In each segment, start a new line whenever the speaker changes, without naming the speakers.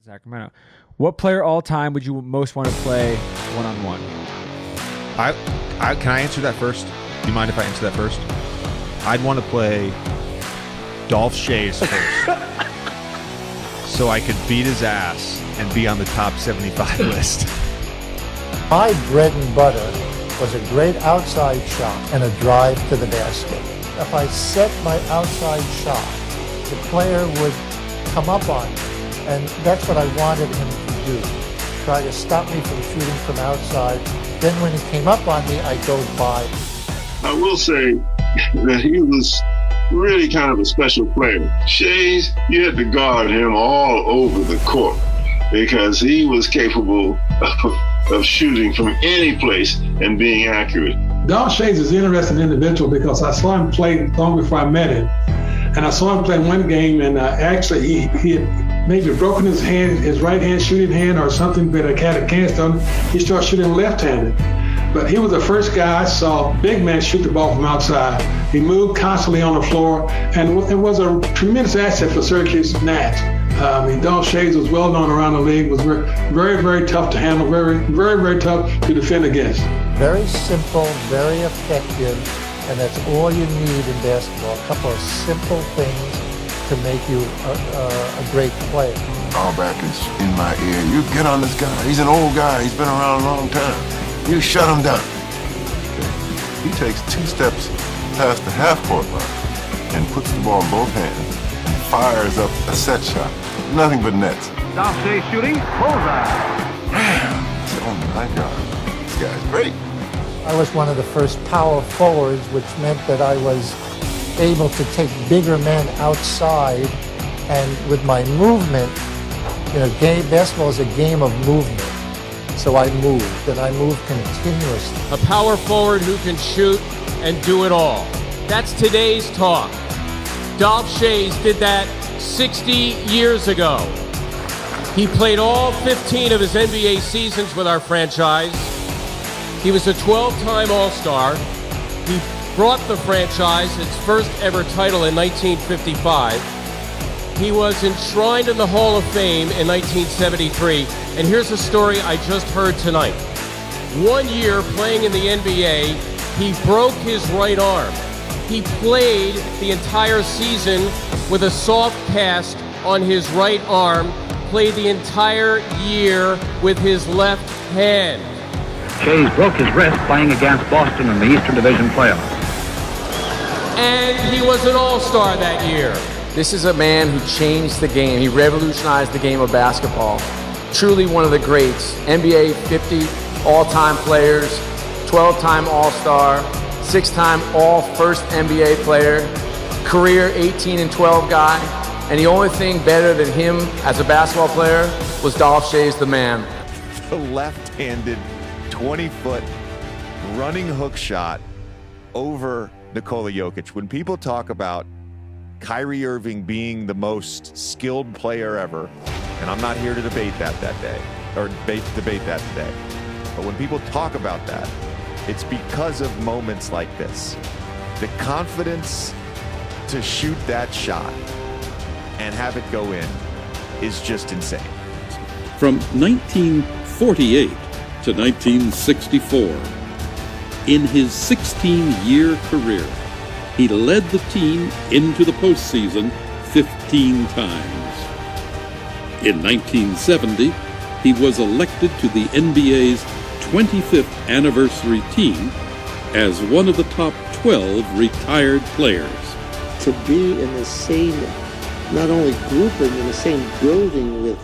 Sacramento. What player all time would you most want to play one-on-one?
Can I answer that first? Do you mind if I answer that first? I'd want to play Dolph Schayes first. So I could beat his ass and be on the top 75 list.
My bread and butter was a great outside shot and a drive to the basket. If I set my outside shot, the player would come up on me, and that's what I wanted him to do. Try to stop me from shooting from outside. Then when he came up on me, I'd go by.
I will say that he was really kind of a special player. Schayes, you had to guard him all over the court because he was capable of shooting from any place and being accurate.
Dolph Schayes is an interesting individual because I saw him play long before I met him. And I saw him play one game, and actually he had maybe broken his hand, his right hand shooting hand or something, but a had a cast on. He started shooting left-handed. But he was the first guy I saw big man shoot the ball from outside. He moved constantly on the floor, and it was a tremendous asset for Syracuse Nats. Dolph Schayes was well known around the league, was very, very tough to handle, very, very, very tough to defend against.
Very simple, very effective, and that's all you need in basketball. A couple of simple things to make you a great player.
Auerbach is in my ear. You get on this guy. He's an old guy. He's been around a long time. You shut him down. He takes 2 steps past the half-court line and puts the ball in both hands and fires up a set shot. Nothing but nets.
Dolph Schayes shooting, bullseye.
Oh my God, this guy's great.
I was one of the first power forwards, which meant that I was able to take bigger men outside, and with my movement, basketball is a game of movement. So I moved, and I moved continuously.
A power forward who can shoot and do it all. That's today's talk. Dolph Schayes did that 60 years ago. He played all 15 of his NBA seasons with our franchise. He was a 12-time All-Star. He brought the franchise its first ever title in 1955. He was enshrined in the Hall of Fame in 1973. And here's a story I just heard tonight. 1 year playing in the NBA, he broke his right arm. He played the entire season with a soft cast on his right arm, played the entire year with his left hand.
Schayes broke his wrist playing against Boston in the Eastern Division playoffs.
And he was an all-star that year.
This is a man who changed the game. He revolutionized the game of basketball. Truly one of the greats. NBA 50 all-time players, 12-time All-Star, 6-time All-First NBA player, career 18-12 guy. And the only thing better than him as a basketball player was Dolph Schayes, the man.
The left-handed 20-foot running hook shot over Nikola Jokic. When people talk about Kyrie Irving being the most skilled player ever, and I'm not here to debate that day, or debate that today, but when people talk about that, it's because of moments like this. The confidence to shoot that shot and have it go in is just insane.
From 1948 to 1964, in his 16-year career, he led the team into the postseason 15 times. In 1970, he was elected to the NBA's 25th anniversary team as one of the top 12 retired players.
To be in the same, not only group, but in the same building with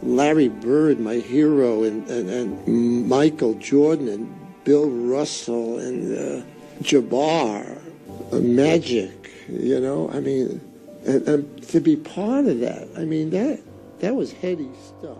Larry Bird, my hero, and Michael Jordan, and Bill Russell, and Jabbar, Magic, and to be part of that, that was heady stuff.